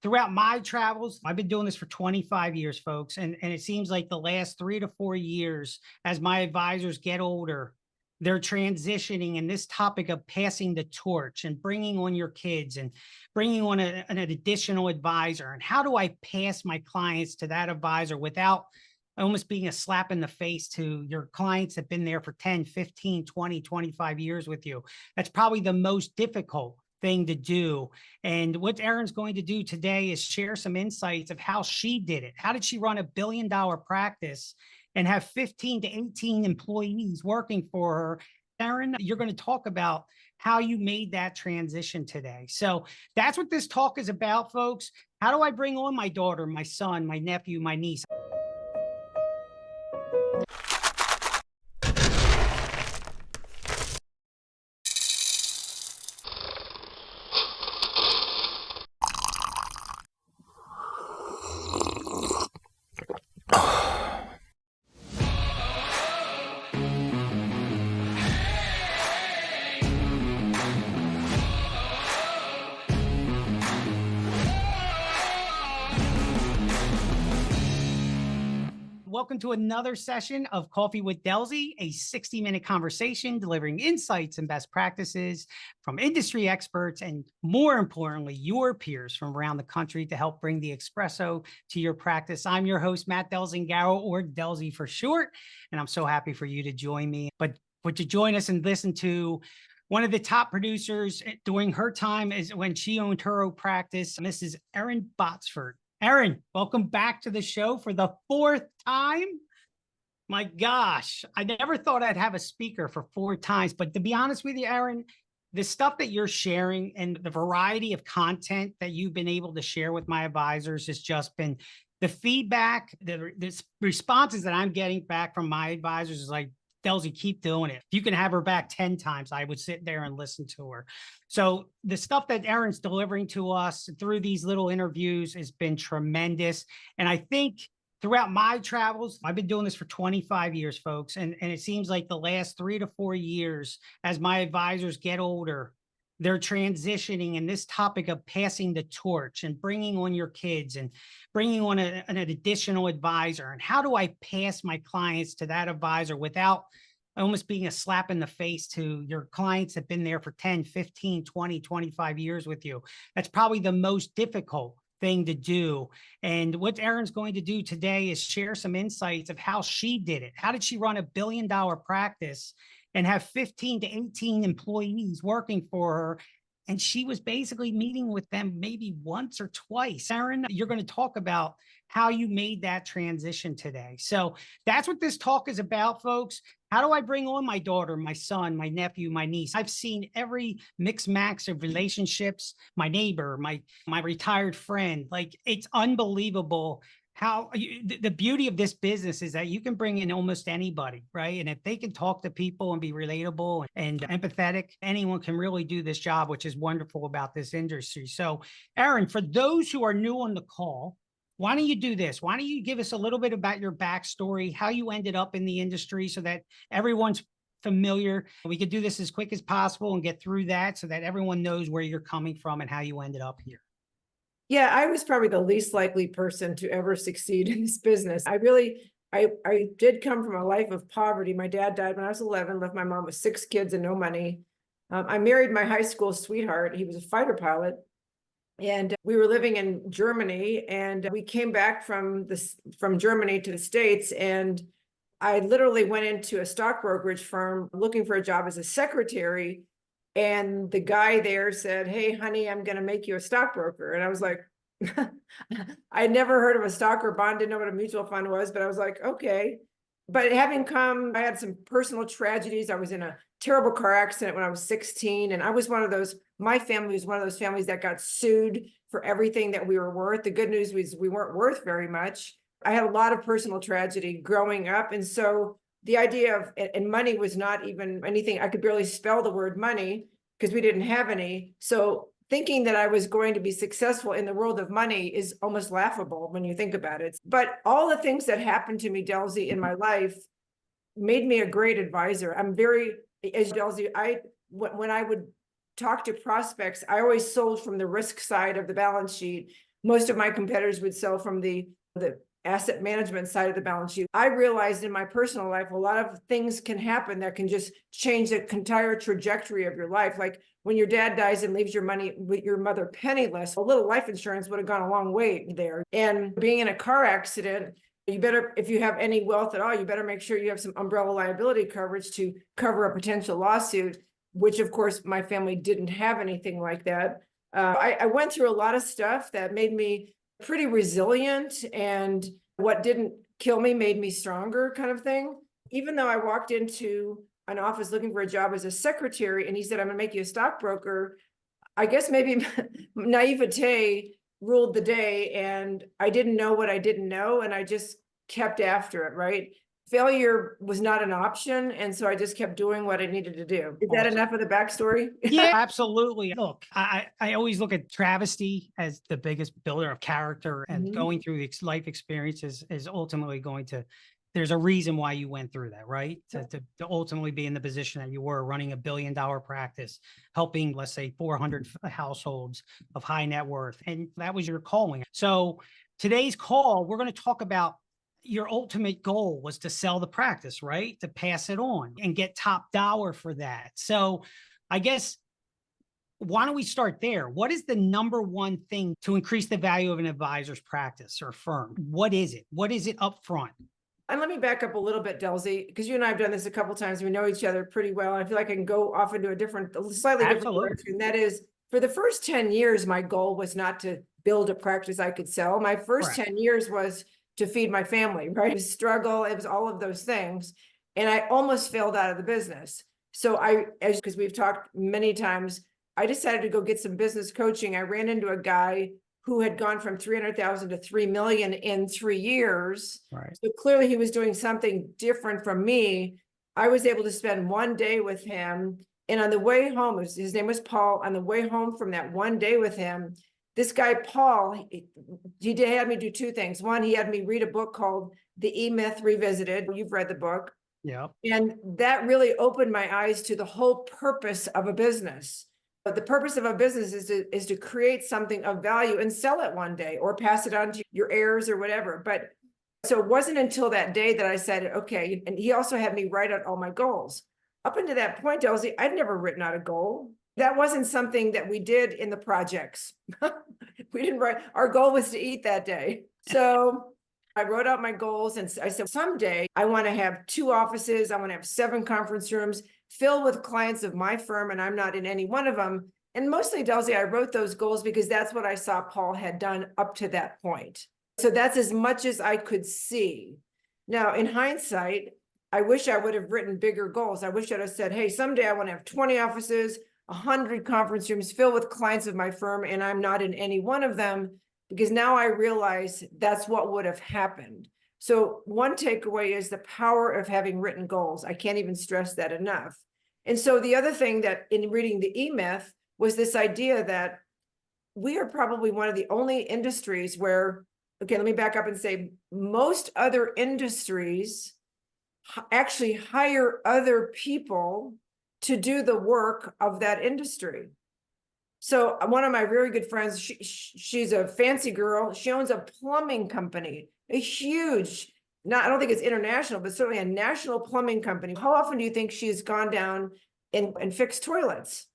throughout my travels, I've been doing this for 25 years, folks. And it seems like the last 3 to 4 years, as my advisors get older, they're transitioning in this topic of passing the torch and bringing on your kids and bringing on an additional advisor. And how do I pass my clients to that advisor without almost being a slap in the face to your clients that have been there for 10, 15, 20, 25 years with you? That's probably the most difficult thing to do. And what Erin's going to do today is share some insights of how she did it. How did she run $1 billion practice and have 15 to 18 employees working for her? Erin, you're going to talk about how you made that transition today. So that's what this talk is about, folks. How do I bring on my daughter, my son, my nephew, my niece? Welcome to another session of Coffee with Delzi, a 60-minute conversation delivering insights and best practices from industry experts and, more importantly, your peers from around the country to help bring the espresso to your practice. I'm your host, Matt Delzingaro, or Delzi for short, and I'm so happy for you to join me. But to join us and listen to one of the top producers during her time is when she owned her own practice, Mrs. Erin Botsford. Erin, welcome back to the show for the fourth time. My gosh, I never thought I'd have a speaker for 4 times, but to be honest with you, Erin, the stuff that you're sharing and the variety of content that you've been able to share with my advisors has just been the feedback, the responses that I'm getting back from my advisors is like, Delzi, keep doing it. If you can have her back 10 times, I would sit there and listen to her. So the stuff that Erin's delivering to us through these little interviews has been tremendous. And I think throughout my travels, I've been doing this for 25 years, folks. And it seems like the last 3 to 4 years, as my advisors get older, they're transitioning in this topic of passing the torch and bringing on your kids and bringing on an additional advisor. And how do I pass my clients to that advisor without almost being a slap in the face to your clients that have been there for 10, 15, 20, 25 years with you? That's probably the most difficult thing to do. And what Erin's going to do today is share some insights of how she did it. How did she run $1 billion practice and have 15 to 18 employees working for her? And she was basically meeting with them maybe once or twice. Erin, you're going to talk about how you made that transition today. So that's what this talk is about, folks. How do I bring on my daughter, my son, my nephew, my niece? I've seen every mix max of relationships, my neighbor, my retired friend. Like, it's unbelievable how the beauty of this business is that you can bring in almost anybody, right? And if they can talk to people and be relatable and empathetic, anyone can really do this job, which is wonderful about this industry. So, Erin, for those who are new on the call, why don't you do this? Why don't you give us a little bit about your backstory, how you ended up in the industry so that everyone's familiar. We could do this as quick as possible and get through that so that everyone knows where you're coming from and how you ended up here. Yeah, I was probably the least likely person to ever succeed in this business. I did come from a life of poverty. My dad died when I was 11, left my mom with 6 kids and no money. I married my high school sweetheart. He was a fighter pilot. And we were living in Germany, and we came back from Germany to the States. And I literally went into a stock brokerage firm looking for a job as a secretary. And the guy there said, "Hey, honey, I'm going to make you a stockbroker." And I was like, I never heard of a stock or bond, didn't know what a mutual fund was, but I was like, okay. But I had some personal tragedies. I was in a terrible car accident when I was 16. And my family was one of those families that got sued for everything that we were worth. The good news was we weren't worth very much. I had a lot of personal tragedy growing up. And so the idea of, and money was not even anything, I could barely spell the word money because we didn't have any. So thinking that I was going to be successful in the world of money is almost laughable when you think about it. But all the things that happened to me, Delzi, in my life made me a great advisor. As Delzi, when I would talk to prospects, I always sold from the risk side of the balance sheet. most of my competitors would sell from the asset management side of the balance sheet. I realized in my personal life, a lot of things can happen that can just change the entire trajectory of your life. Like when your dad dies and leaves your money with your mother penniless, a little life insurance would have gone a long way there. And being in a car accident, you better, if you have any wealth at all, you better make sure you have some umbrella liability coverage to cover a potential lawsuit, which of course my family didn't have anything like that. I went through a lot of stuff that made me pretty resilient, and what didn't kill me made me stronger, kind of thing. Even though I walked into an office looking for a job as a secretary and he said, I'm gonna make you a stockbroker, I guess maybe naivete ruled the day, and I didn't know what I didn't know, and I just kept after it, right? Failure was not an option, and so I just kept doing what I needed to do. Is that enough of the backstory? Yeah, absolutely. Look, I always look at travesty as the biggest builder of character, and going through the life experiences is ultimately going to, there's a reason why you went through that, right? To ultimately be in the position that you were, running $1 billion practice, helping, let's say, 400 households of high net worth. And that was your calling. So today's call, we're going to talk about your ultimate goal was to sell the practice, right? To pass it on and get top dollar for that. So I guess, why don't we start there? What is the number one thing to increase the value of an advisor's practice or firm? What is it? What is it up front? And let me back up a little bit, Delzi, because you and I have done this a couple of times. We know each other pretty well. I feel like I can go off into a slightly different direction. That is, for the first 10 years, my goal was not to build a practice I could sell. My first 10 years was to feed my family, right? It was struggle. It was all of those things. And I almost failed out of the business. So because we've talked many times, I decided to go get some business coaching. I ran into a guy who had gone from 300,000 to 3 million in 3 years. Right. So clearly he was doing something different from me. I was able to spend one day with him. And on the way home, his name was Paul. On the way home from that one day with him, this guy, Paul, he had me do two things. One, he had me read a book called The E-Myth Revisited. You've read the book. Yeah. And that really opened my eyes to the whole purpose of a business. But the purpose of a business is to create something of value and sell it one day or pass it on to your heirs or whatever. But so it wasn't until that day that I said, okay, and he also had me write out all my goals. Up until that point, Delzi, I'd never written out a goal. That wasn't something that we did in the projects. We didn't write, our goal was to eat that day. So I wrote out my goals and I said, someday I want to have 2 offices. I want to have 7 conference rooms filled with clients of my firm, and I'm not in any one of them. And mostly, Delzi, I wrote those goals because that's what I saw Paul had done up to that point. So that's as much as I could see. Now, in hindsight, I wish I would have written bigger goals. I wish I'd have said, hey, someday I want to have 20 offices, 100 conference rooms filled with clients of my firm, and I'm not in any one of them, because now I realize that's what would have happened. So one takeaway is the power of having written goals. I can't even stress that enough. And so the other thing that in reading the E-Myth was this idea that we are probably one of the only industries where, okay, let me back up and say, most other industries actually hire other people to do the work of that industry. So one of my very good friends, she's a fancy girl. She owns a plumbing company, a huge, I don't think it's international, but certainly a national plumbing company. How often do you think she's gone down and fixed toilets?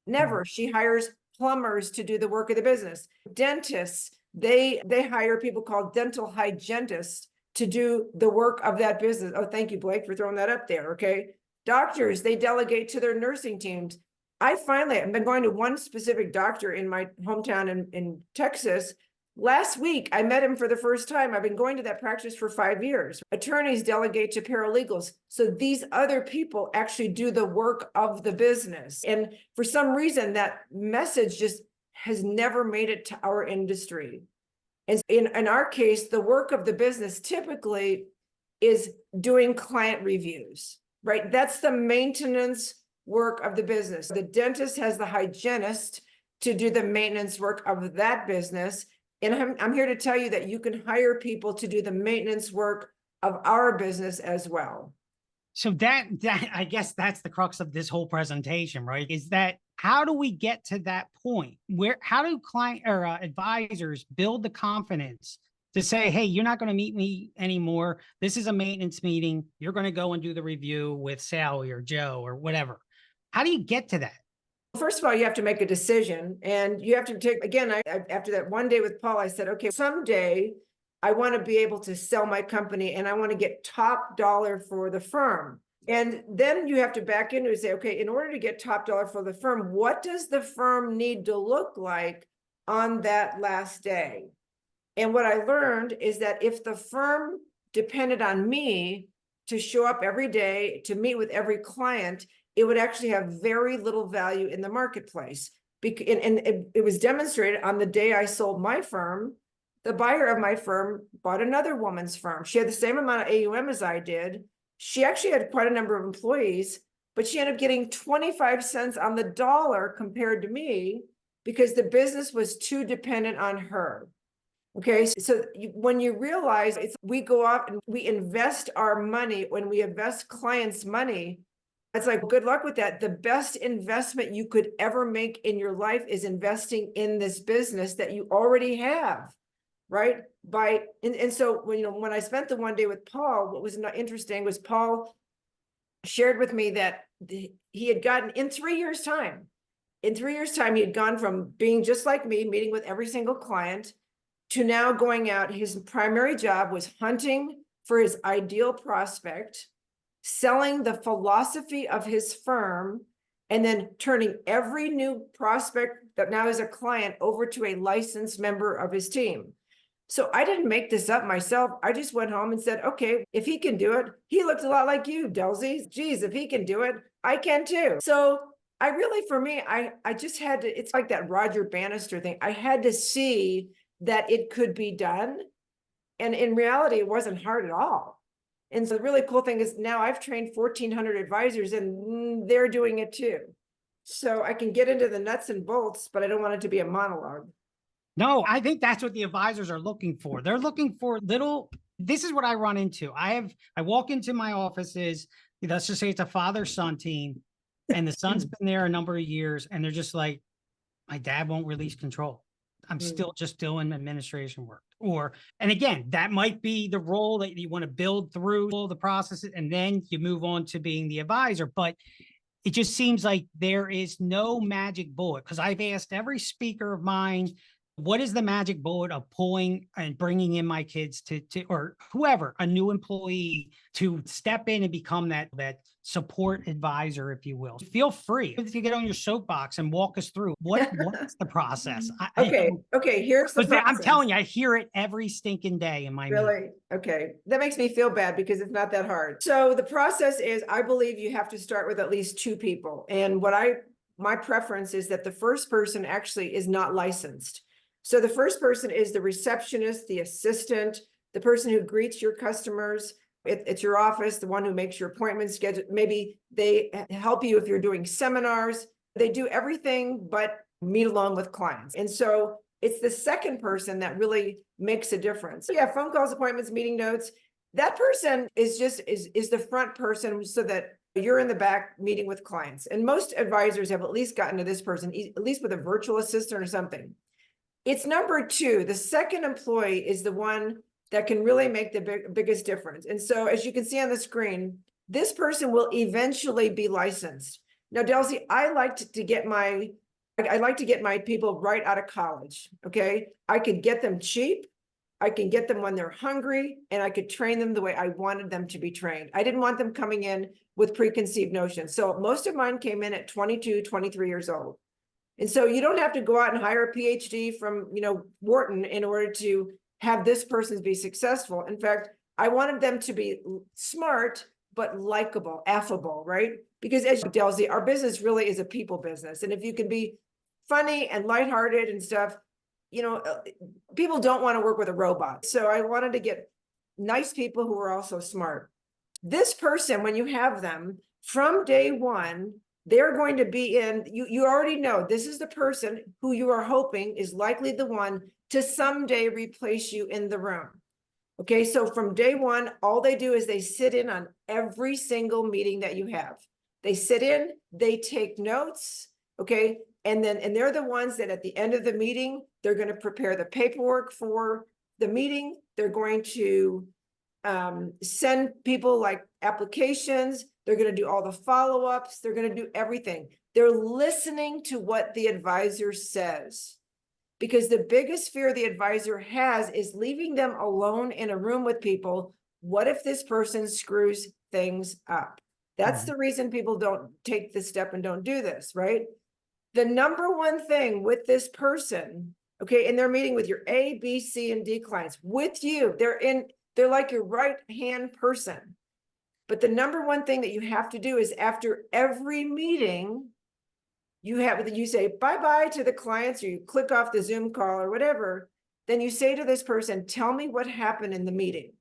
Never. She hires plumbers to do the work of the business. Dentists, they hire people called dental hygienists to do the work of that business. Oh, thank you, Blake, for throwing that up there. Okay. Doctors, they delegate to their nursing teams. I've been going to one specific doctor in my hometown in Texas. Last week, I met him for the first time. I've been going to that practice for 5 years. Attorneys delegate to paralegals. So these other people actually do the work of the business. And for some reason, that message just has never made it to our industry. And in our case, the work of the business typically is doing client reviews, right? That's the maintenance work of the business. The dentist has the hygienist to do the maintenance work of that business. And I'm here to tell you that you can hire people to do the maintenance work of our business as well. So that I guess that's the crux of this whole presentation, right? Is that how do we get to that point where how do client or advisors build the confidence to say, hey, you're not going to meet me anymore. This is a maintenance meeting. You're going to go and do the review with Sally or Joe or whatever. How do you get to that? First of all, you have to make a decision, and you have to take, again, after that one day with Paul, I said, okay, someday I want to be able to sell my company and I want to get top dollar for the firm. And then you have to back into it and say, okay, in order to get top dollar for the firm, what does the firm need to look like on that last day? And what I learned is that if the firm depended on me to show up every day, to meet with every client, it would actually have very little value in the marketplace. And it was demonstrated on the day I sold my firm. The buyer of my firm bought another woman's firm. She had the same amount of AUM as I did. She actually had quite a number of employees, but she ended up getting 25 cents on the dollar compared to me because the business was too dependent on her. Okay, so when you realize we go out and we invest our money, when we invest clients' money, it's like, good luck with that. The best investment you could ever make in your life is investing in this business that you already have, right? So when I spent the one day with Paul, what was interesting was Paul shared with me that he had gotten in 3 years' time. In 3 years' time, he had gone from being just like me, meeting with every single client, to now going out. His primary job was hunting for his ideal prospect, selling the philosophy of his firm, and then turning every new prospect that now is a client over to a licensed member of his team. So I didn't make this up myself. I just went home and said, okay, if he can do it, he looks a lot like you, Delzi. Geez, if he can do it, I can too. So I really, for me, I just had to, it's like that Roger Bannister thing. I had to see that it could be done. And in reality, it wasn't hard at all. And so the really cool thing is now I've trained 1,400 advisors and they're doing it too. So I can get into the nuts and bolts, but I don't want it to be a monologue. No, I think that's what the advisors are looking for. They're looking for little, this is what I run into. I walk into my offices, let's just say it's a father-son team, and the son's been there a number of years, and they're just like, my dad won't release control. I'm still just doing administration work. And again, that might be the role that you want to build through all the processes, and then you move on to being the advisor. But it just seems like there is no magic bullet, because I've asked every speaker of mine, what is the magic bullet of pulling and bringing in my kids to or whoever, a new employee, to step in and become that support advisor, if you will. Feel free to get on your soapbox and walk us through what's the process. Okay, here's the process. I'm telling you, I hear it every stinking day in my really meeting. Okay, that makes me feel bad because it's not that hard. So the process is, I believe you have to start with at least 2 people. And my preference is that the first person actually is not licensed. So the first person is the receptionist, the assistant, the person who greets your customers. It's your office, the one who makes your appointments schedule. Maybe they help you if you're doing seminars. They do everything but meet alone with clients. And so it's the second person that really makes a difference. Yeah, phone calls, appointments, meeting notes. That person is the front person so that you're in the back meeting with clients. And most advisors have at least gotten to this person, at least with a virtual assistant or something. It's number 2. The second employee is the one that can really make the biggest difference. And so as you can see on the screen, this person will eventually be licensed. Now, Delzi, I like to get my people right out of college. Okay. I could get them cheap. I can get them when they're hungry, and I could train them the way I wanted them to be trained. I didn't want them coming in with preconceived notions. So most of mine came in at 22, 23 years old. And so you don't have to go out and hire a PhD from, Wharton in order to have this person be successful. In fact, I wanted them to be smart, but likable, affable, right? Because as Delzi, our business really is a people business. And if you can be funny and lighthearted and stuff, people don't want to work with a robot. So I wanted to get nice people who are also smart. This person, when you have them from day one, they're going to be you already know this is the person who you are hoping is likely the one to someday replace you in the room. Okay, so from day one, all they do is they sit in on every single meeting that you have. They sit in, they take notes, okay? And they're the ones that at the end of the meeting, they're going to prepare the paperwork for the meeting. They're going to send people like applications. They're going to do all the follow-ups. They're going to do everything. They're listening to what the advisor says. Because the biggest fear the advisor has is leaving them alone in a room with people. What if this person screws things up? That's the reason people don't take this step and don't do this, right? The number one thing with this person, okay, and they're meeting with your A, B, C, and D clients with you. They're like your right-hand person. But the number one thing that you have to do is after every meeting, you say bye-bye to the clients, or you click off the Zoom call or whatever. Then you say to this person, tell me what happened in the meeting.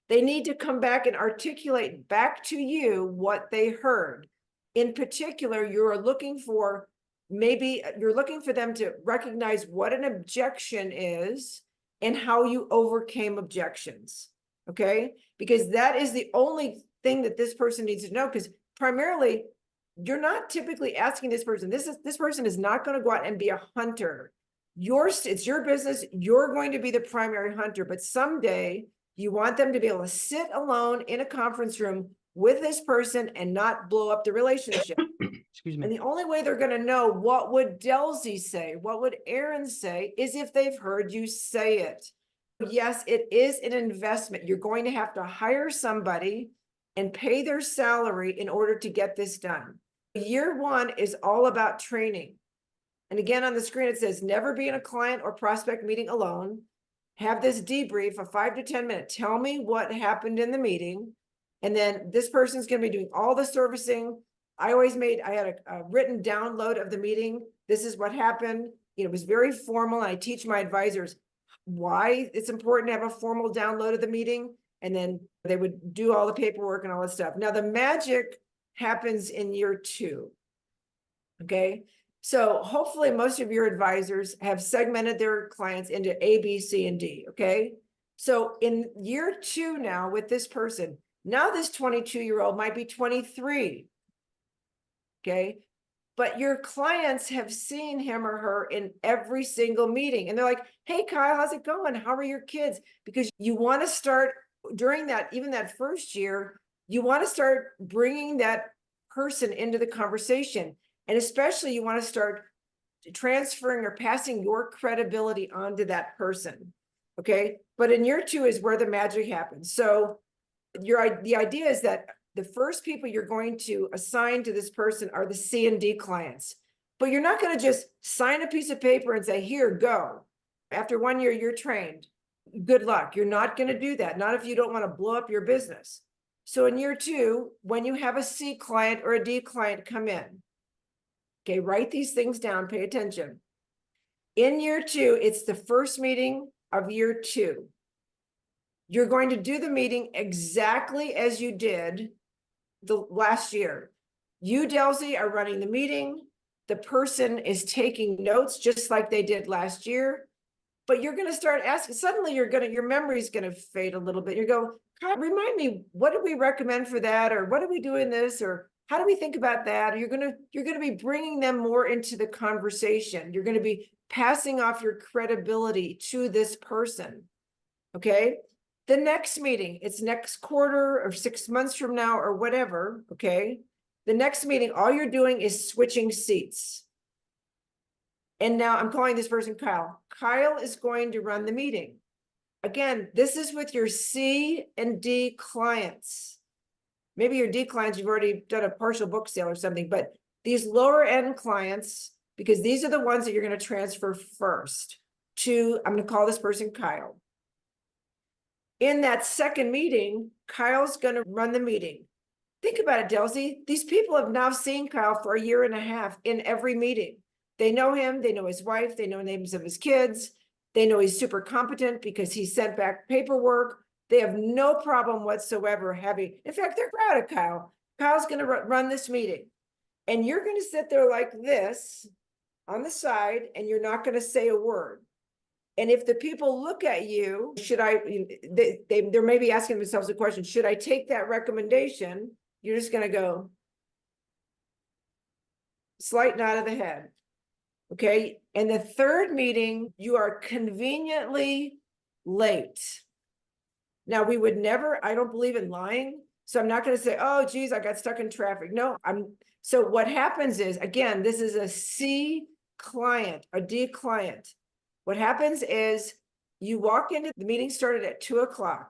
They need to come back and articulate back to you what they heard. In particular, you're looking for them to recognize what an objection is and how you overcame objections. Okay? Because that is the only thing that this person needs to know, because primarily you're not typically asking this person. This person is not going to go out and be a hunter. It's your business. You're going to be the primary hunter, but someday you want them to be able to sit alone in a conference room with this person and not blow up the relationship. Excuse me. And the only way they're going to know what would Delzi say, what would Erin say, is if they've heard you say it. Yes, it is an investment. You're going to have to hire somebody and pay their salary in order to get this done. Year one is all about training. And again, on the screen, it says, never be in a client or prospect meeting alone. Have this debrief of 5 to 10 minutes. Tell me what happened in the meeting. And then this person's going to be doing all the servicing. I had a written download of the meeting. This is what happened. It was very formal. I teach my advisors why it's important to have a formal download of the meeting. And then they would do all the paperwork and all that stuff. Now, the magic happens in year 2. Okay. So hopefully most of your advisors have segmented their clients into A, B, C, and D. Okay. So in year 2 now with this person, now this 22-year-old might be 23. Okay. But your clients have seen him or her in every single meeting. And they're like, hey, Kyle, how's it going? How are your kids? Because you want to start during that, even that first year, you want to start bringing that person into the conversation. And especially you want to start transferring or passing your credibility onto that person. Okay. But in year 2 is where the magic happens. So the idea is that the first people you're going to assign to this person are the C and D clients. But you're not going to just sign a piece of paper and say, here, go. After 1 year, you're trained. Good luck. You're not going to do that. Not if you don't want to blow up your business. So in year 2, when you have a C client or a D client come in, okay, write these things down, pay attention. In year 2, it's the first meeting of year 2. You're going to do the meeting exactly as you did the last year. You, Delzi, are running the meeting. The person is taking notes just like they did last year. But you're going to start asking, suddenly your memory's going to fade a little bit. You go, God, remind me, what do we recommend for that? Or what do we do in this? Or how do we think about that? Or you're going to be bringing them more into the conversation. You're going to be passing off your credibility to this person. Okay. The next meeting, it's next quarter or 6 months from now or whatever. Okay. The next meeting, all you're doing is switching seats. And now I'm calling this person Kyle. Kyle is going to run the meeting. Again, this is with your C and D clients. Maybe your D clients, you've already done a partial book sale or something, but these lower end clients, because these are the ones that you're going to transfer first to, I'm going to call this person Kyle. In that second meeting, Kyle's going to run the meeting. Think about it, Delzi. These people have now seen Kyle for 1.5 years in every meeting. They know him, they know his wife, they know names of his kids, they know he's super competent because he sent back paperwork. They have no problem whatsoever in fact, they're proud of Kyle. Kyle's going to run this meeting. And you're going to sit there like this on the side, and you're not going to say a word. And if the people look at you, they're maybe asking themselves the question, should I take that recommendation? You're just going to go slight nod of the head. Okay. And the third meeting, you are conveniently late. Now, we would never, I don't believe in lying. So I'm not going to say, oh, geez, I got stuck in traffic. No, so what happens is, again, this is a C client, a D client. What happens is you walk into the meeting started at 2:00.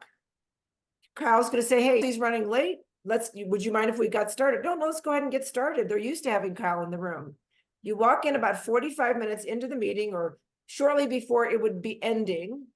Kyle's going to say, hey, he's running late. Would you mind if we got started? No, let's go ahead and get started. They're used to having Kyle in the room. You walk in about 45 minutes into the meeting or shortly before it would be ending.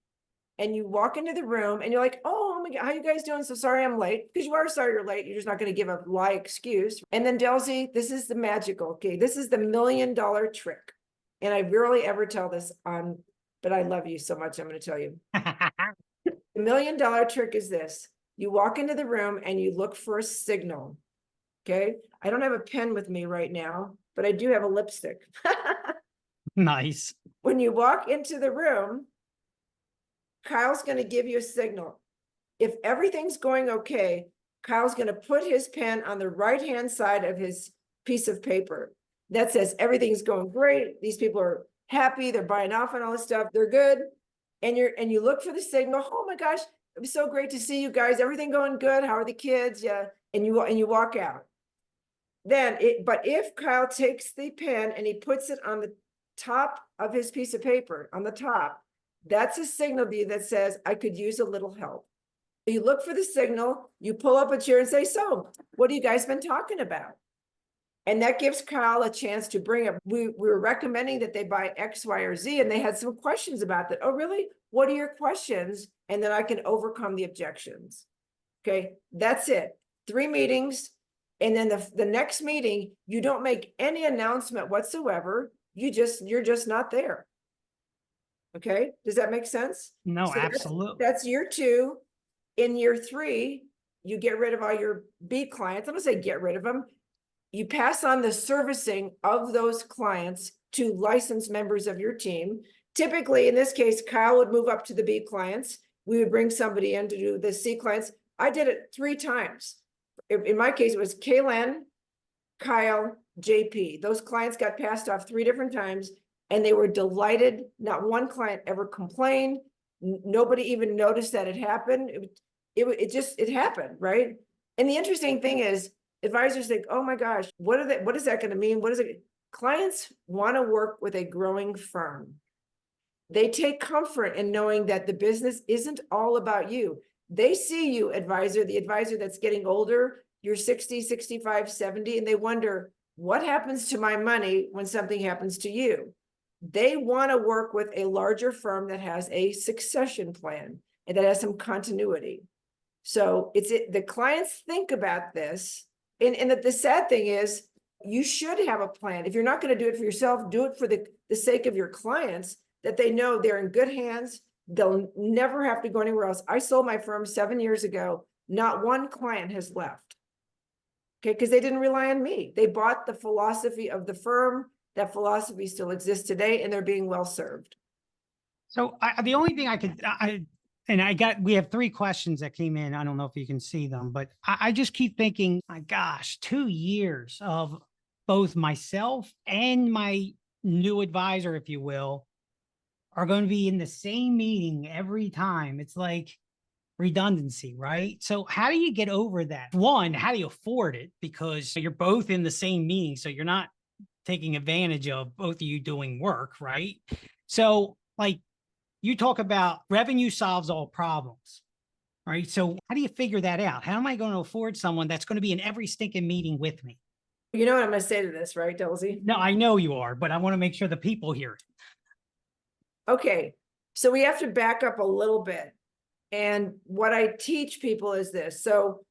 And you walk into the room and you're like, oh my God, how you guys doing? So sorry I'm late. Because you are sorry you're late. You're just not going to give a lie excuse. And then Delzi, this is the magical, okay? This is the $1 million trick. And I rarely ever tell this on, but I love you so much, I'm going to tell you. The $1 million trick is this. You walk into the room and you look for a signal, okay? I don't have a pen with me right now, but I do have a lipstick. Nice. When you walk into the room, Kyle's going to give you a signal. If everything's going okay, Kyle's going to put his pen on the right-hand side of his piece of paper. That says everything's going great. These people are happy. They're buying off on all this stuff. They're good. And you look for the signal. Oh my gosh, it was so great to see you guys. Everything going good? How are the kids? Yeah. And you walk out. But if Kyle takes the pen and he puts it on the top of his piece of paper, on the top, that's a signal to you that says, I could use a little help. You look for the signal, you pull up a chair and say, so what have you guys been talking about? And that gives Kyle a chance to bring up, we were recommending that they buy X, Y, or Z, and they had some questions about that. Oh, really? What are your questions? And then I can overcome the objections. Okay, that's it. 3 meetings. And then the next meeting, you don't make any announcement whatsoever. You're just not there. Okay, does that make sense? No, So absolutely. That's year 2. In year 3, you get rid of all your B clients. I'm gonna say get rid of them. You pass on the servicing of those clients to licensed members of your team. Typically, in this case, Kyle would move up to the B clients. We would bring somebody in to do the C clients. I did it 3 times. In my case, it was Kaylen, Kyle, JP. Those clients got passed off 3 different times and they were delighted. Not one client ever complained. Nobody even noticed that it happened. It happened, right? And the interesting thing is, advisors think, oh my gosh, what is that going to mean? What is it? Clients want to work with a growing firm. They take comfort in knowing that the business isn't all about you. They see you, advisor, the advisor that's getting older, you're 60, 65, 70, and they wonder, what happens to my money when something happens to you? They want to work with a larger firm that has a succession plan and that has some continuity. So the clients think about this. And the sad thing is, you should have a plan. If you're not going to do it for yourself, do it for the sake of your clients, that they know they're in good hands. They'll never have to go anywhere else. I sold my firm 7 years ago. Not one client has left. Okay, because they didn't rely on me. They bought the philosophy of the firm. That philosophy still exists today, and they're being well served. So the only thing we have 3 questions that came in. I don't know if you can see them, but I just keep thinking, my gosh, 2 years of both myself and my new advisor, if you will, are going to be in the same meeting every time. It's like redundancy, right? So how do you get over that? One, how do you afford it? Because you're both in the same meeting, so you're not taking advantage of both of you doing work, right? So like you talk about revenue solves all problems, right? So how do you figure that out? How am I going to afford someone that's going to be in every stinking meeting with me? You know what I'm going to say to this, right, Delzi? No, I know you are, but I want to make sure the people hear it. Okay, so we have to back up a little bit. And what I teach people is this. So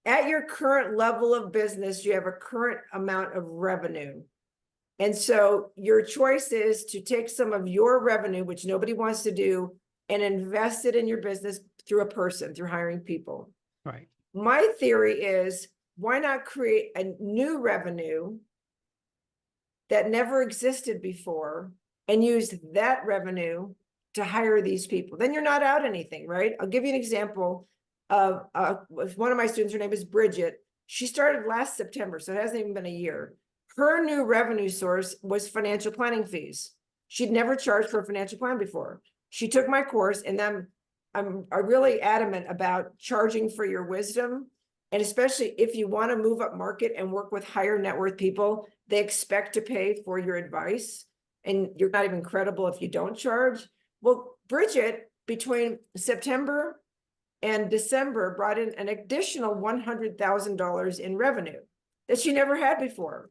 at your current level of business, you have a current amount of revenue. And so your choice is to take some of your revenue, which nobody wants to do, and invest it in your business through a person, through hiring people. Right. My theory is, why not create a new revenue that never existed before and use that revenue to hire these people. Then you're not out anything, right? I'll give you an example of one of my students. Her name is Bridget. She started last September, so it hasn't even been a year. Her new revenue source was financial planning fees. She'd never charged for a financial plan before. She took my course, and then I'm really adamant about charging for your wisdom. And especially if you want to move up market and work with higher net worth people, they expect to pay for your advice. And you're not even credible if you don't charge. Well, Bridget, between September and December, brought in an additional $100,000 in revenue that she never had before.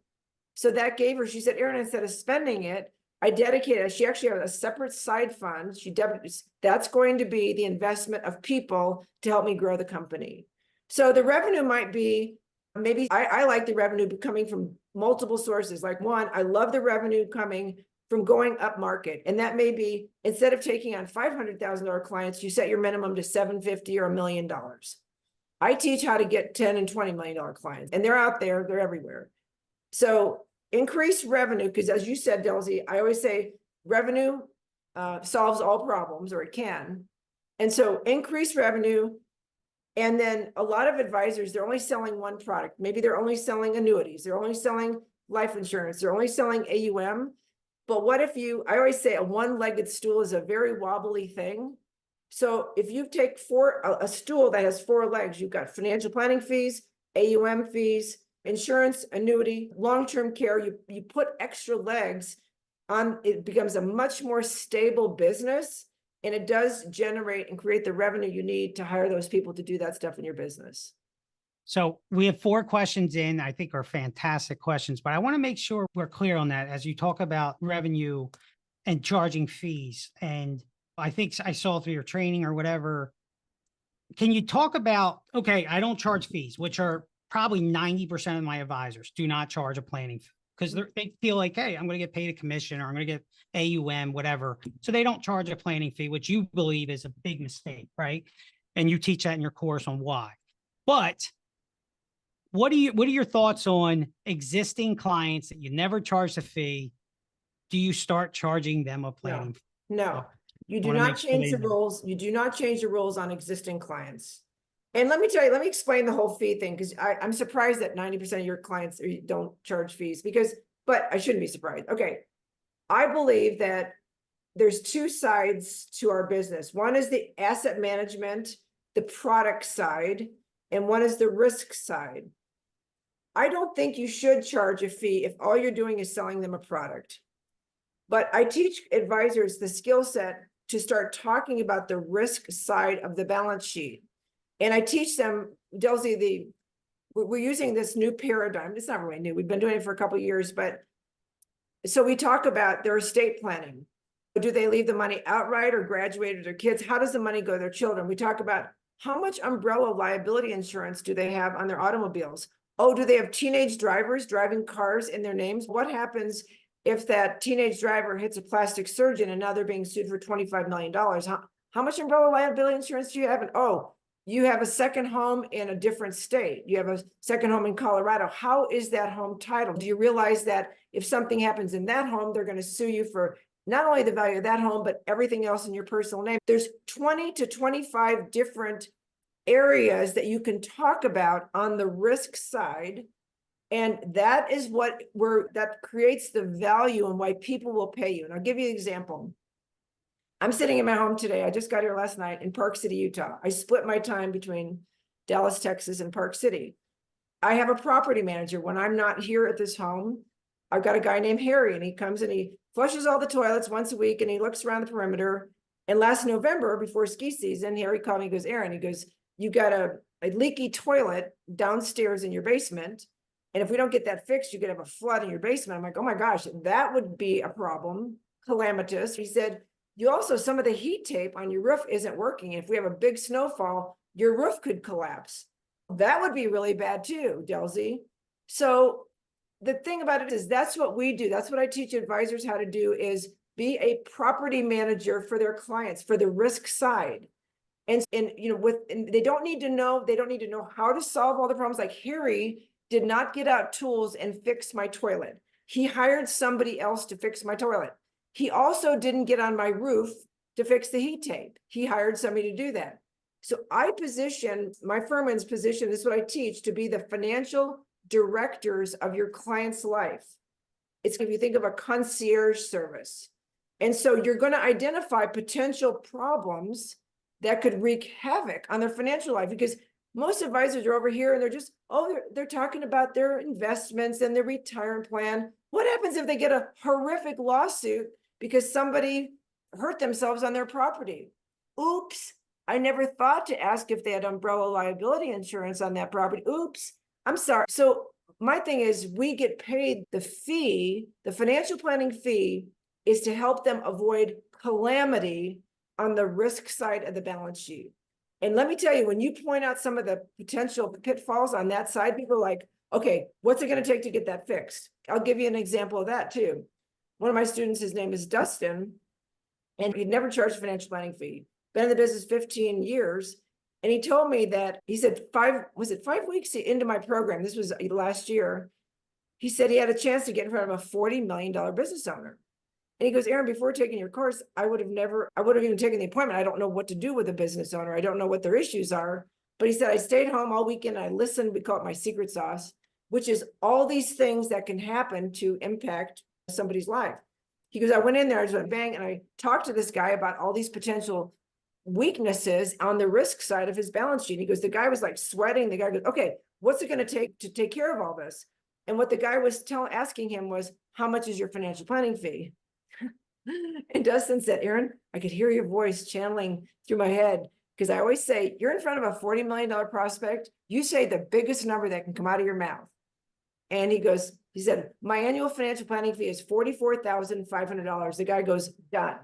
So that gave her, she said, Erin, instead of spending it, I dedicated, she actually has a separate side fund. That's going to be the investment of people to help me grow the company. So the revenue might be, maybe I like the revenue coming from multiple sources. Like one, I love the revenue coming from going up market. And that may be, instead of taking on $500,000 clients, you set your minimum to $750,000 or $1 million. I teach how to get $10 and $20 million clients, and they're out there, they're everywhere. So increase revenue, because as you said, Delzi, I always say revenue solves all problems, or it can. And so increase revenue. And then a lot of advisors, they're only selling one product. Maybe they're only selling annuities. They're only selling life insurance. They're only selling AUM. But what if I always say a one-legged stool is a very wobbly thing. So if you take a stool that has 4 legs, you've got financial planning fees, AUM fees, insurance, annuity, long-term care, you put extra legs on, it becomes a much more stable business, and it does generate and create the revenue you need to hire those people to do that stuff in your business. So we have 4 questions in, I think are fantastic questions, but I want to make sure we're clear on that as you talk about revenue and charging fees. And I think I saw through your training or whatever. Can you talk about, okay, I don't charge fees, which are probably 90% of my advisors do not charge a planning fee because they feel like, hey, I'm going to get paid a commission or I'm going to get AUM, whatever. So they don't charge a planning fee, which you believe is a big mistake, right? And you teach that in your course on why. But what are your thoughts on existing clients that you never charged a fee? Do you start charging them a planning fee? No, you do not change the rules. You do not change the rules on existing clients. And let me tell you, let me explain the whole fee thing, because I'm surprised that 90% of your clients don't charge fees, but I shouldn't be surprised. Okay. I believe that there's 2 sides to our business. One is the asset management, the product side, and one is the risk side. I don't think you should charge a fee if all you're doing is selling them a product. But I teach advisors the skill set to start talking about the risk side of the balance sheet. And I teach them, Delzi, we're using this new paradigm. It's not really new. We've been doing it for a couple of years, but so we talk about their estate planning. Do they leave the money outright or graduate to their kids? How does the money go to their children? We talk about how much umbrella liability insurance do they have on their automobiles? Oh, do they have teenage drivers driving cars in their names? What happens if that teenage driver hits a plastic surgeon and now they're being sued for $25 million? How much umbrella liability insurance do you have? And oh, you have a second home in a different state. You have a second home in Colorado. How is that home titled? Do you realize that if something happens in that home, they're going to sue you for not only the value of that home, but everything else in your personal name? There's 20 to 25 different areas that you can talk about on the risk side. And that is that creates the value and why people will pay you. And I'll give you an example. I'm sitting in my home today. I just got here last night in Park City, Utah. I split my time between Dallas, Texas, and Park City. I have a property manager. When I'm not here at this home, I've got a guy named Harry, and he comes and he flushes all the toilets once a week, and he looks around the perimeter. And last November, before ski season, Harry called me, he goes, Erin, he goes, you got a leaky toilet downstairs in your basement. And if we don't get that fixed, you could have a flood in your basement. I'm like, oh my gosh, that would be a problem, calamitous. He said, you also, some of the heat tape on your roof isn't working. If we have a big snowfall, your roof could collapse. That would be really bad too, Delzi. So the thing about it is that's what we do. That's what I teach advisors how to do, is be a property manager for their clients, for the risk side. And they don't need to know how to solve all the problems. Like Harry did not get out tools and fix my toilet. He hired somebody else to fix my toilet. He also didn't get on my roof to fix the heat tape. He hired somebody to do that. So I position, my firm is positioned, this is what I teach, to be the financial directors of your client's life. It's if you think of a concierge service. And so you're going to identify potential problems that could wreak havoc on their financial life, because most advisors are over here and they're just, they're talking about their investments and their retirement plan. What happens if they get a horrific lawsuit because somebody hurt themselves on their property? Oops, I never thought to ask if they had umbrella liability insurance on that property. Oops, I'm sorry. So my thing is, we get paid the fee, the financial planning fee is to help them avoid calamity on the risk side of the balance sheet. And let me tell you, when you point out some of the potential pitfalls on that side, people are like, okay, what's it going to take to get that fixed? I'll give you an example of that too. One of my students, his name is Dustin, and he'd never charged a financial planning fee. Been in the business 15 years. And he told me that, he said 5 weeks into my program, this was last year, he said he had a chance to get in front of a $40 million business owner. And he goes, Erin, before taking your course, I would have even taken the appointment. I don't know what to do with a business owner. I don't know what their issues are. But he said, I stayed home all weekend. I listened. We call it my secret sauce, which is all these things that can happen to impact somebody's life. He goes, I went in there, I just went bang, and I talked to this guy about all these potential weaknesses on the risk side of his balance sheet. He goes, the guy was like sweating. The guy goes, okay, what's it going to take care of all this? And what the guy was asking him was, how much is your financial planning fee? And Dustin said, Erin, I could hear your voice channeling through my head, because I always say, you're in front of a $40 million prospect. You say the biggest number that can come out of your mouth. And he said, my annual financial planning fee is $44,500. The guy goes, done.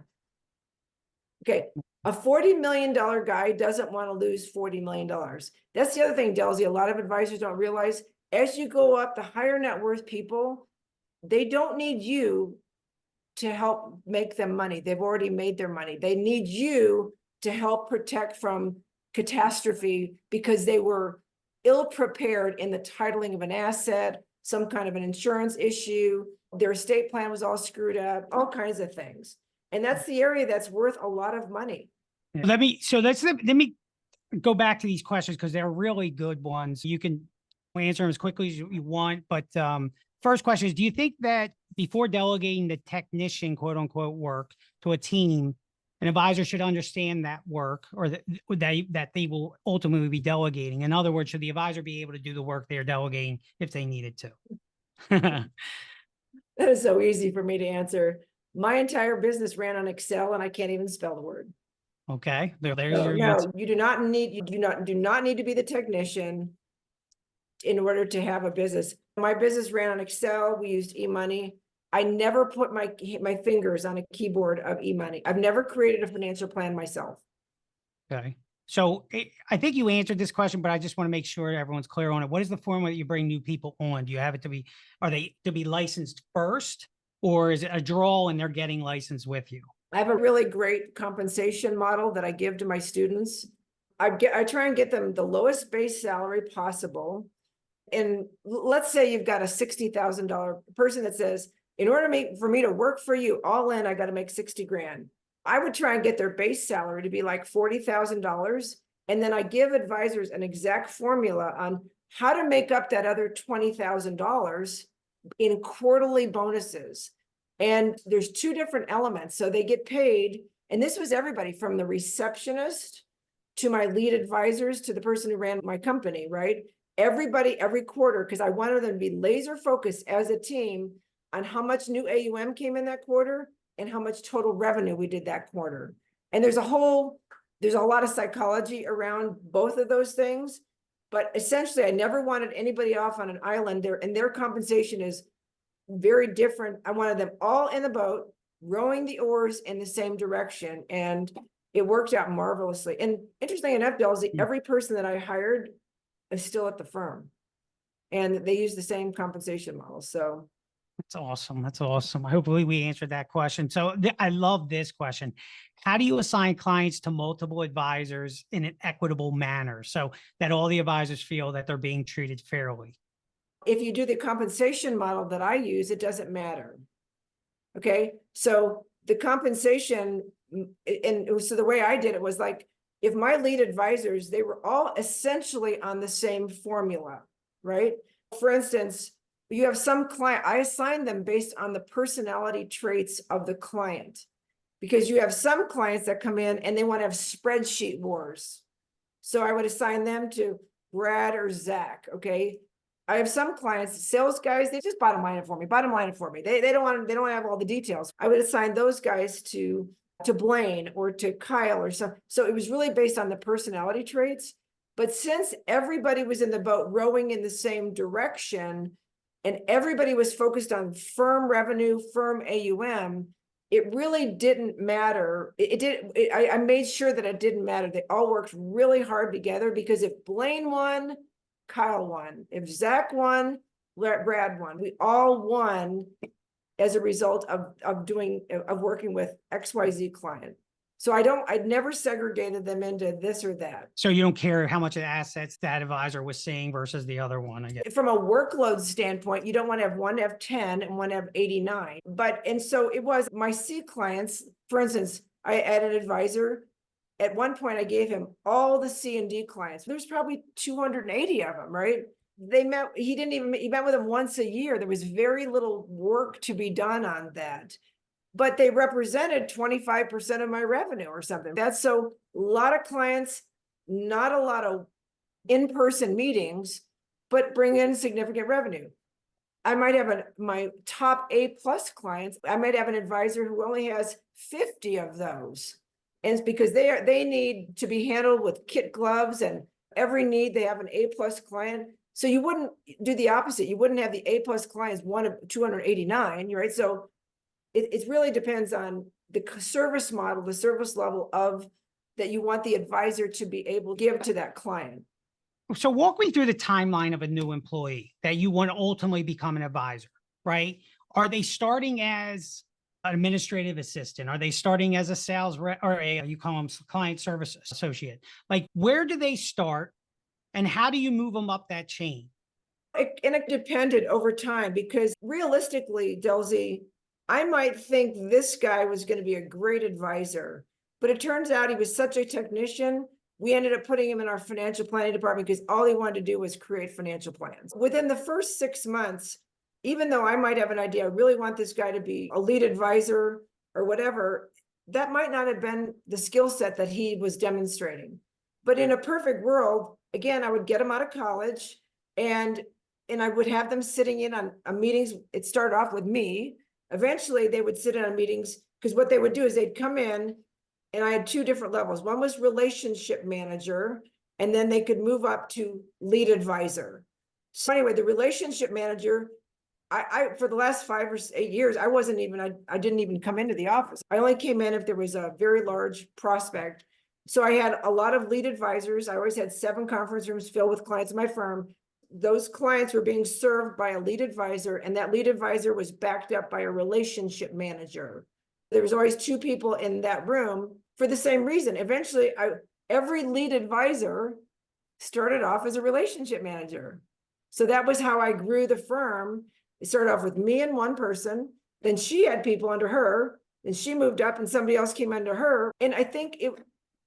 Okay. A $40 million guy doesn't want to lose $40 million. That's the other thing, Delzi, a lot of advisors don't realize. As you go up, the higher net worth people, they don't need you to help make them money. They've already made their money. They need you to help protect from catastrophe because they were ill-prepared in the titling of an asset, some kind of an insurance issue. Their estate plan was all screwed up, all kinds of things. And that's the area that's worth a lot of money. Let me go back to these questions because they're really good ones. You can answer them as quickly as you want. But first question is, do you think that before delegating the technician, quote unquote, work to a team, an advisor should understand that work, or that they will ultimately be delegating? In other words, should the advisor be able to do the work they're delegating if they needed to? That is so easy for me to answer. My entire business ran on Excel, and I can't even spell the word. Okay, there's So, your no, answer. you do not need to be the technician in order to have a business. My business ran on Excel. We used eMoney. I never put my fingers on a keyboard of eMoney. I've never created a financial plan myself. Okay. So I think you answered this question, but I just want to make sure everyone's clear on it. What is the formula that you bring new people on? Do you have it to be, are they to be licensed first, or is it a draw and they're getting licensed with you? I have a really great compensation model that I give to my students. I try and get them the lowest base salary possible. And let's say you've got a $60,000 person that says, in order for me to work for you all in, I got to make 60 grand. I would try and get their base salary to be like $40,000. And then I give advisors an exact formula on how to make up that other $20,000 in quarterly bonuses. And there's 2 different elements. So they get paid. And this was everybody from the receptionist to my lead advisors to the person who ran my company, right? Everybody, every quarter, because I wanted them to be laser focused as a team on how much new AUM came in that quarter and how much total revenue we did that quarter. And there's a lot of psychology around both of those things. But essentially, I never wanted anybody off on an island there, and their compensation is very different. I wanted them all in the boat, rowing the oars in the same direction. And it worked out marvelously. And interesting enough, Delzi, every person that I hired is still at the firm, and they use the same compensation model. So That's awesome. That's awesome. Hopefully we answered that question. So I love this question. How do you assign clients to multiple advisors in an equitable manner so that all the advisors feel that they're being treated fairly? if you do the compensation model that I use, it doesn't matter. Okay, so the compensation, and so the way I did it was like, if my lead advisors, they were all essentially on the same formula, right? For instance, you have some client, I assign them based on the personality traits of the client. Because you have some clients that come in and they want to have spreadsheet wars. So I would assign them to Brad or Zach, okay? I have some clients, sales guys, they just bottom line it for me, bottom line it for me. They don't want to have all the details. I would assign those guys to Blaine or to Kyle or something. So it was really based on the personality traits. But since everybody was in the boat rowing in the same direction and everybody was focused on firm revenue, firm AUM, it really didn't matter. I made sure that it didn't matter. They all worked really hard together because if Blaine won, Kyle won. If Zach won, Brad won. We all won as a result of working with XYZ client. So I'd never segregated them into this or that. So you don't care how much of the assets that advisor was seeing versus the other one, I guess. From a workload standpoint, you don't want to have one have 10 and one have 89. And so it was my C clients, for instance, I had an advisor. At one point, I gave him all the C and D clients. There's probably 280 of them, right? He met with them once a year. There was very little work to be done on that. But they represented 25% of my revenue or something. That's so a lot of clients, not a lot of in-person meetings, but bring in significant revenue. I might have my top A+ clients. I might have an advisor who only has 50 of those. And it's because they need to be handled with kit gloves and every need. They have an A+ client. So you wouldn't do the opposite. You wouldn't have the A+ clients one of 289, right? So it really depends on the service model, the service level that you want the advisor to be able to give to that client. So walk me through the timeline of a new employee that you want to ultimately become an advisor, right? Are they starting as an administrative assistant? Are they starting as a sales rep or you call them client service associate? Like, where do they start and how do you move them up that chain? It depended over time because realistically, Delzi, I might think this guy was going to be a great advisor, but it turns out he was such a technician. We ended up putting him in our financial planning department because all he wanted to do was create financial plans. Within the first 6 months, even though I might have an idea, I really want this guy to be a lead advisor or whatever, that might not have been the skill set that he was demonstrating. But in a perfect world, again, I would get him out of college and I would have them sitting in on meetings. It started off with me. Eventually they would sit in on meetings because what they would do is they'd come in and I had 2 different levels. One was relationship manager, and then they could move up to lead advisor. So anyway, the relationship manager, I for the last 5 or 8 years, I didn't even come into the office. I only came in if there was a very large prospect. So I had a lot of lead advisors. I always had 7 conference rooms filled with clients in my firm. Those clients were being served by a lead advisor, and that lead advisor was backed up by a relationship manager. There was always 2 people in that room for the same reason. Eventually, every lead advisor started off as a relationship manager. So that was how I grew the firm. It started off with me and one person. Then she had people under her, and she moved up and somebody else came under her. And I think it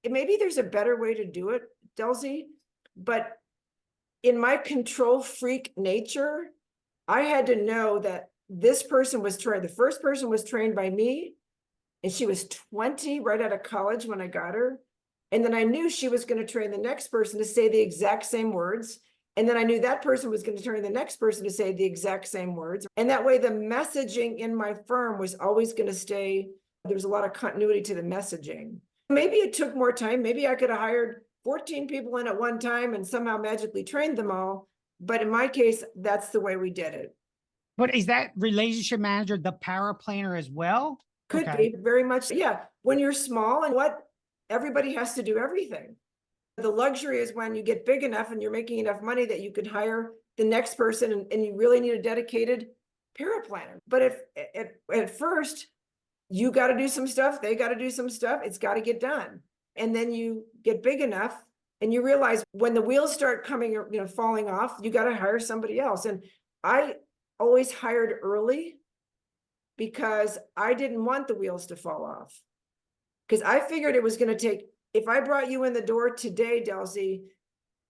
maybe there's a better way to do it, Delzi, but in my control freak nature, I had to know that this person was trained. The first person was trained by me, and she was 20 right out of college when I got her. And then I knew she was going to train the next person to say the exact same words. And then I knew that person was going to train the next person to say the exact same words. And that way the messaging in my firm was always going to stay. There was a lot of continuity to the messaging. Maybe it took more time. Maybe I could have hired 14 people in at one time and somehow magically trained them all. But in my case, that's the way we did it. But is that relationship manager the power planner as well? Could be very much. Yeah. When you're small and everybody has to do everything. The luxury is when you get big enough and you're making enough money that you could hire the next person and you really need a dedicated paraplanner. But at first, you got to do some stuff. They got to do some stuff. It's got to get done. And then you get big enough and you realize when the wheels start falling off, you got to hire somebody else. And I always hired early because I didn't want the wheels to fall off. Because I figured it was going to take, if I brought you in the door today, Delzi,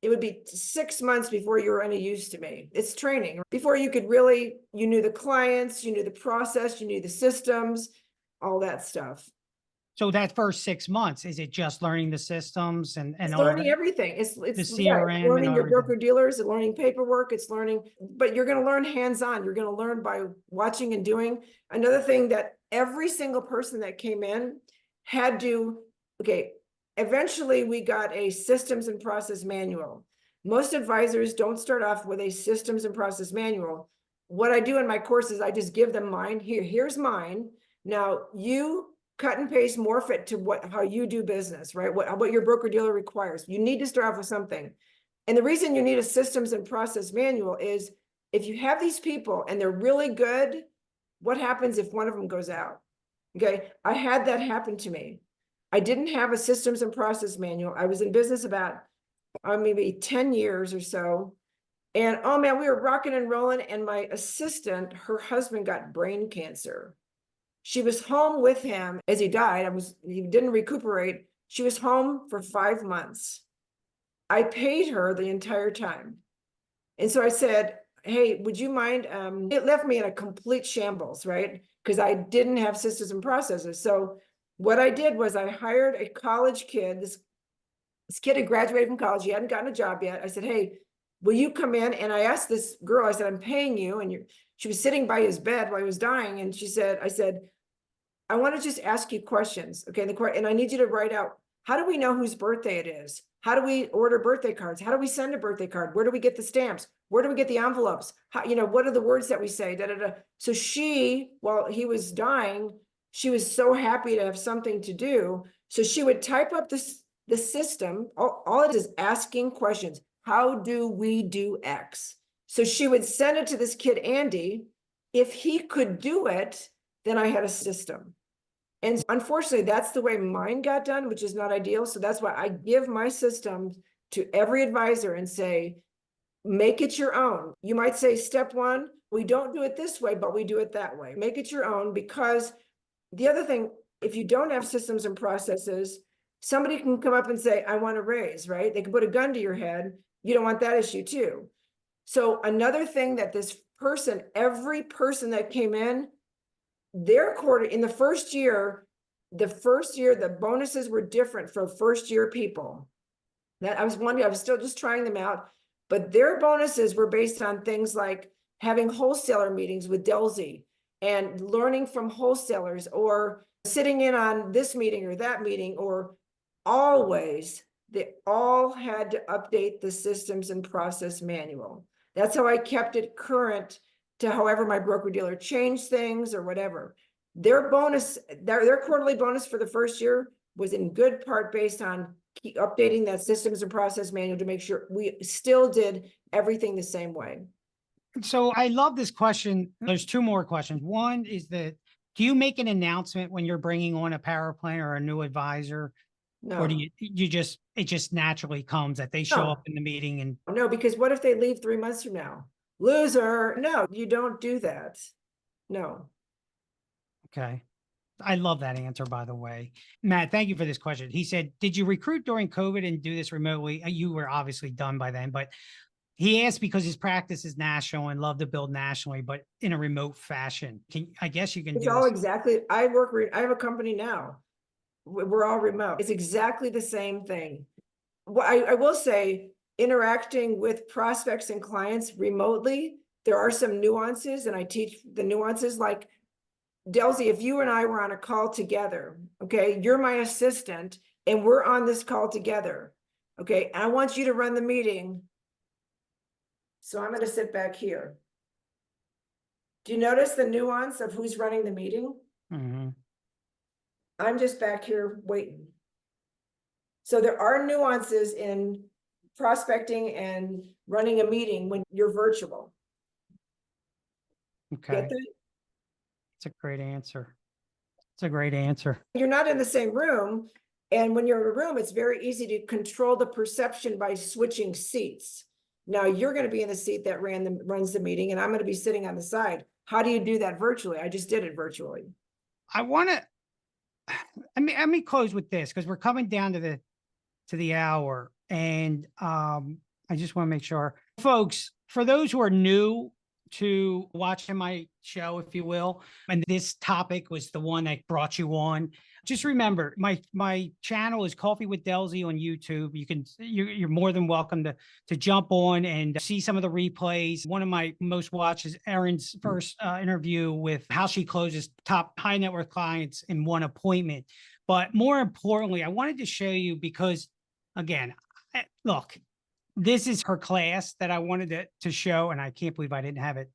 it would be 6 months before you were any use to me. It's training. Before you could really, you knew the clients, you knew the process, you knew the systems, all that stuff. So that first 6 months, is it just learning the systems and It's all learning that, everything. It's the it's CRM and learning your everything? broker dealers, and learning paperwork. It's learning, but you're going to learn hands-on. You're going to learn by watching and doing. Another thing that every single person that came in had to, okay, eventually we got a systems and process manual. Most advisors don't start off with a systems and process manual. What I do in my courses, I just give them mine. Here's mine. Now you cut and paste, morph it to how you do business, right? What your broker dealer requires. You need to start off with something. And the reason you need a systems and process manual is if you have these people and they're really good, what happens if one of them goes out? Okay, I had that happen to me. I didn't have a systems and process manual. I was in business about maybe 10 years or so. And oh man, we were rocking and rolling. And my assistant, her husband got brain cancer. She was home with him as he died. He didn't recuperate. She was home for 5 months. I paid her the entire time. And so I said, hey, would you mind? It left me in a complete shambles, right? Because I didn't have systems and processes. So what I did was I hired a college kid. This kid had graduated from college. He hadn't gotten a job yet. I said, hey, will you come in? And I asked this girl, I said, I'm paying you. And she was sitting by his bed while he was dying. And I said, I want to just ask you questions. Okay. And I need you to write out, how do we know whose birthday it is? How do we order birthday cards? How do we send a birthday card? Where do we get the stamps? Where do we get the envelopes? How, what are the words that we say? Da, da, da. So while he was dying, she was so happy to have something to do. So she would type up the system. All it is asking questions. How do we do X? So she would send it to this kid, Andy. If he could do it, then I had a system. And unfortunately, that's the way mine got done, which is not ideal. So that's why I give my systems to every advisor and say, make it your own. You might say, step one, we don't do it this way, but we do it that way. Make it your own, because the other thing, if you don't have systems and processes, somebody can come up and say, I want to raise, right? They can put a gun to your head. You don't want that issue too. So another thing that every person that came in, their quarter in the first year, the bonuses were different for first year people. That I was still just trying them out, but their bonuses were based on things like having wholesaler meetings with Delzi and learning from wholesalers, or sitting in on this meeting or that meeting, or they all had to update the systems and process manual. That's how I kept it current to however my broker dealer changed things or whatever. Their quarterly bonus for the first year was in good part based on updating that systems and process manual to make sure we still did everything the same way. So I love this question. There's two more questions. One is do you make an announcement when you're bringing on a power planner or a new advisor? No. Or do it just naturally comes that they show up in the meeting? And no, because what if they leave 3 months from now? Loser. No, you don't do that. No. okay. I love that answer, by the way. Matt, thank you for this question. He said, did you recruit during COVID and do this remotely? You were obviously done by then, but he asked because his practice is national and love to build nationally, but in a remote fashion. I guess you can It's do all this. exactly. I have a company now. We're all remote. It's exactly the same thing. Well, I will say, interacting with prospects and clients remotely, there are some nuances, and I teach the nuances. Like, Delzi, if you and I were on a call together, okay, you're my assistant and we're on this call together, okay, and I want you to run the meeting. So I'm going to sit back here. Do you notice the nuance of who's running the meeting? Mm-hmm. I'm just back here waiting. So there are nuances in prospecting and running a meeting when you're virtual. Okay. Get that? It's a great answer. It's a great answer. You're not in the same room. And when you're in a room, it's very easy to control the perception by switching seats. Now you're going to be in the seat that runs the meeting, and I'm going to be sitting on the side. How do you do that virtually? I just did it virtually. I want to, let me close with this because we're coming down to the hour, and I just want to make sure, folks, for those who are new to watching my show, if you will, and this topic was the one that brought you on, just remember my channel is Coffee with Delzi on YouTube. You're more than welcome to jump on and see some of the replays. One of my most watched is Erin's first interview with how she closes top high net worth clients in one appointment. But more importantly, I wanted to show you because, again, look, this is her class that I wanted to show, and I can't believe I didn't have it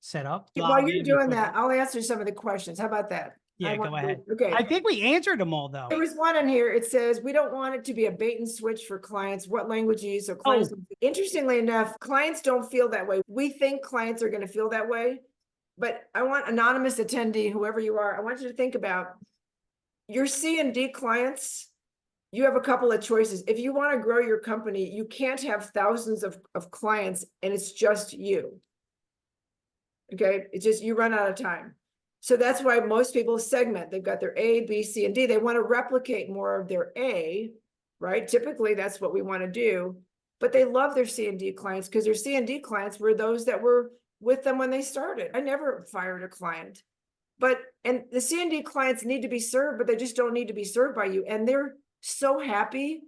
set up. While you're doing that, I'll answer some of the questions. How about that? Yeah, go ahead. Okay. I think we answered them all, though. There was one in here. It says, we don't want it to be a bait and switch for clients. What language you use? So clients, interestingly enough, clients don't feel that way. We think clients are going to feel that way, but I want anonymous attendee, whoever you are, I want you to think about your C&D clients. You have a couple of choices. If you want to grow your company, you can't have thousands of clients and it's just you. Okay. It's just, you run out of time. So that's why most people segment. They've got their A, B, C, and D. They want to replicate more of their A, right? Typically, that's what we want to do. But they love their C and D clients because their C and D clients were those that were with them when they started. I never fired a client. And the C and D clients need to be served, but they just don't need to be served by you. And they're so happy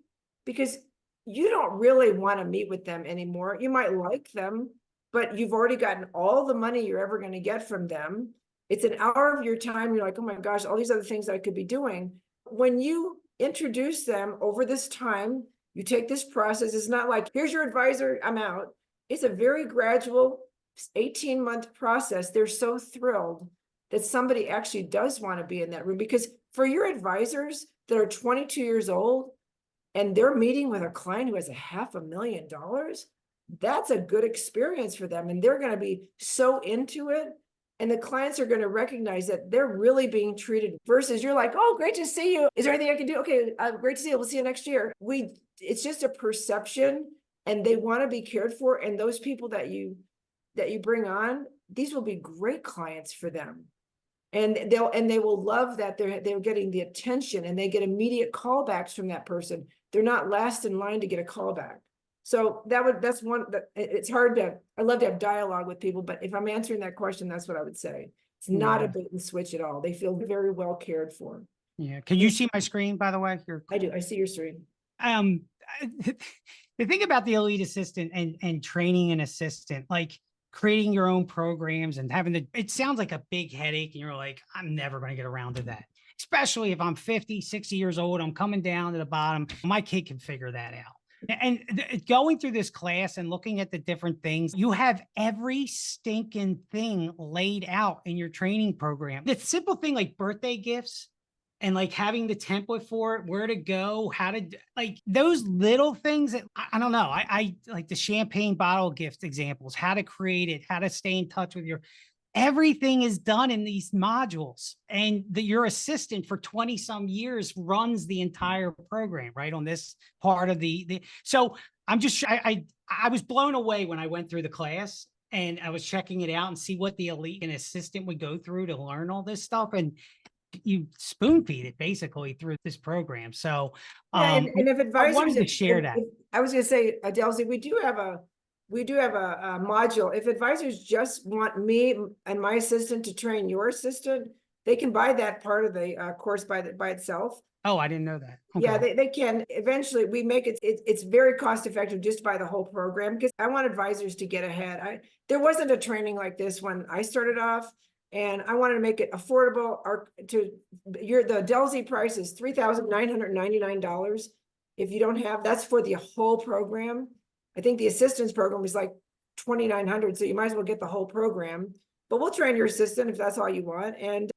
because you don't really want to meet with them anymore. You might like them, but you've already gotten all the money you're ever going to get from them. It's an hour of your time. You're like, oh my gosh, all these other things I could be doing. When you introduce them over this time, you take this process. It's not like, here's your advisor, I'm out. It's a very gradual 18-month process. They're so thrilled that somebody actually does want to be in that room, because for your advisors that are 22 years old and they're meeting with a client who has $500,000, that's a good experience for them. And they're going to be so into it. And the clients are going to recognize that they're really being treated versus you're like, oh, great to see you. Is there anything I can do? Okay, great to see you. We'll see you next year. It's just a perception, and they want to be cared for. And those people that you bring on, these will be great clients for them. And they will love that they're getting the attention, and they get immediate callbacks from that person. They're not last in line to get a callback. So that's one that it's hard I love to have dialogue with people, but if I'm answering that question, that's what I would say. It's not a bait and switch at all. They feel very well cared for. Yeah. Can you see my screen, by the way? I do. I see your screen. The thing about the elite assistant and training an assistant, like creating your own programs and it sounds like a big headache, and you're like, I'm never going to get around to that. Especially if I'm 50, 60 years old, I'm coming down to the bottom. My kid can figure that out. And going through this class and looking at the different things, you have every stinking thing laid out in your training program. The simple thing like birthday gifts and like having the template for it, where to go, how to, like those little things that I don't know. I like the champagne bottle gift examples, how to create it, how to stay in touch with everything is done in these modules, and your assistant for 20 some years runs the entire program right on this part of so I was blown away when I went through the class and I was checking it out and see what the elite and assistant would go through to learn all this stuff. And you spoon feed it basically through this program. So and if advisors, I wanted to share that. I was going to say, Delzi, we do have a module. If advisors just want me and my assistant to train your assistant, they can buy that part of the course by itself. Oh, I didn't know that. Okay. Yeah, they can. Eventually, we make it's very cost effective just by the whole program, because I want advisors to get ahead. There wasn't a training like this when I started off, and I wanted to make it affordable. The Delzi price is $3,999. If you don't have, that's for the whole program. I think the assistance program is like $2,900, so you might as well get the whole program. But we'll train your assistant if that's all you want. And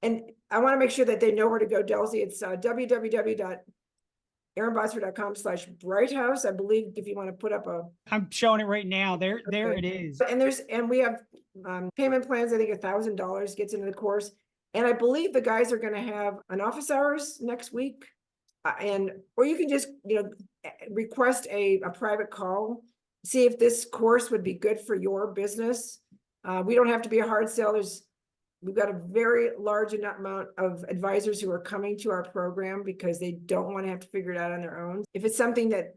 I want to make sure that they know where to go, Delzi. It's www.erinbotsford.com/brighthouse. I believe if you want to put up I'm showing it right now. There it is. And we have payment plans. I think $1,000 gets into the course. And I believe the guys are going to have an office hours next week. Or you can just, request a private call, see if this course would be good for your business. We don't have to be a hard sell. We've got a very large amount of advisors who are coming to our program because they don't want to have to figure it out on their own. If it's something that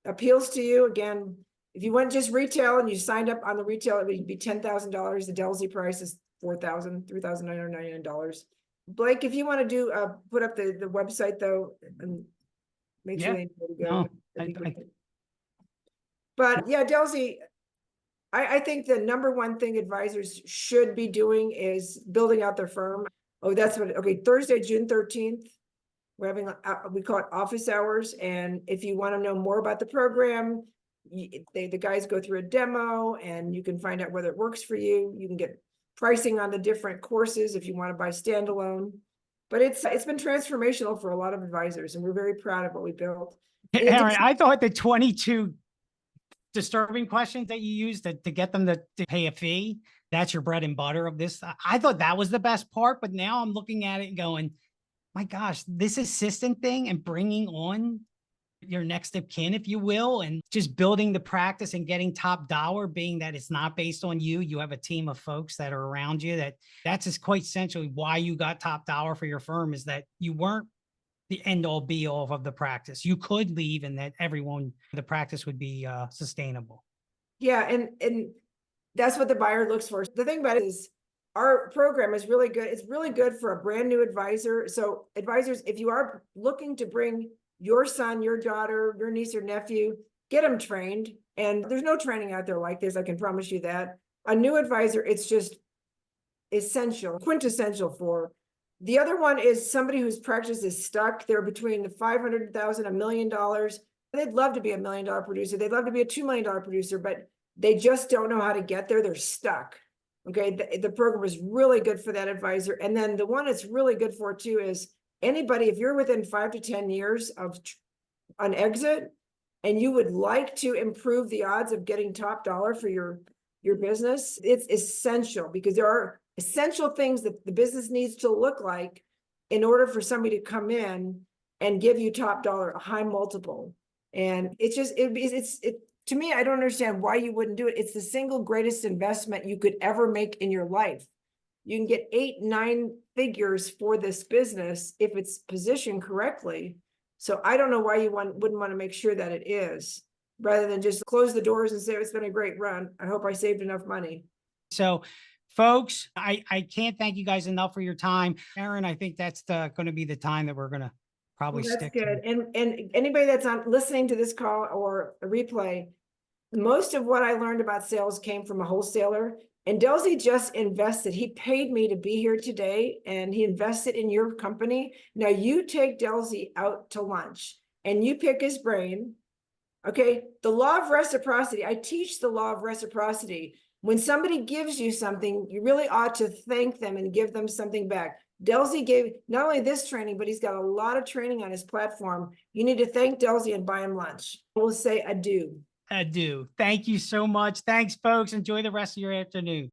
appeals to you, again, if you went just retail and you signed up on the retail, it would be $10,000. The Delzi price is $3,999. Blake, if you want to do, put up the website though, and make sure Yeah. they know where to go. No, that'd be I- great. But yeah, Delzi, I think the number one thing advisors should be doing is building out their firm. Oh, that's what, okay, Thursday, June 13th. We're having, we call it office hours. And if you want to know more about the program, the guys go through a demo and you can find out whether it works for you. You can get pricing on the different courses if you want to buy standalone. But it's been transformational for a lot of advisors, and we're very proud of what we built. In Erin, addition- I thought the 22 disturbing questions that you used to get them to pay a fee, that's your bread and butter of this. I thought that was the best part, but now I'm looking at it and going, my gosh, this assistant thing and bringing on your next of kin, if you will, and just building the practice and getting top dollar, being that it's not based on you. You have a team of folks that are around you. That's just quite essentially why you got top dollar for your firm, is that you weren't the end all be all of the practice. You could leave and that the practice would be sustainable. Yeah, and that's what the buyer looks for. The thing about it is our program is really good. It's really good for a brand new advisor. So advisors, if you are looking to bring your son, your daughter, your niece or nephew, get them trained. And there's no training out there like this, I can promise you that. A new advisor, it's just essential, quintessential for. The other one is somebody whose practice is stuck. They're between the 500,000, $1 million. They'd love to be $1 million producer. They'd love to be a $2 million producer, but they just don't know how to get there. They're stuck. Okay. The program is really good for that advisor. And then the one it's really good for too is anybody, if you're within 5 to 10 years of an exit and you would like to improve the odds of getting top dollar for your business, it's essential because there are essential things that the business needs to look like in order for somebody to come in and give you top dollar, a high multiple. And it's just, to me, I don't understand why you wouldn't do it. It's the single greatest investment you could ever make in your life. You can get 8, 9 figures for this business if it's positioned correctly. So I don't know why you wouldn't want to make sure that it is, rather than just close the doors and say, it's been a great run. I hope I saved enough money. So folks, I can't thank you guys enough for your time. Erin, I think that's going to be the time that we're going to probably Well, that's stick good. to. And anybody that's listening to this call or a replay, most of what I learned about sales came from a wholesaler. And Delzi just invested. He paid me to be here today, and he invested in your company. Now you take Delzi out to lunch and you pick his brain. Okay. The law of reciprocity. I teach the law of reciprocity. When somebody gives you something, you really ought to thank them and give them something back. Delzi gave not only this training, but he's got a lot of training on his platform. You need to thank Delzi and buy him lunch. We'll say adieu. Adieu. Thank you so much. Thanks, folks. Enjoy the rest of your afternoon.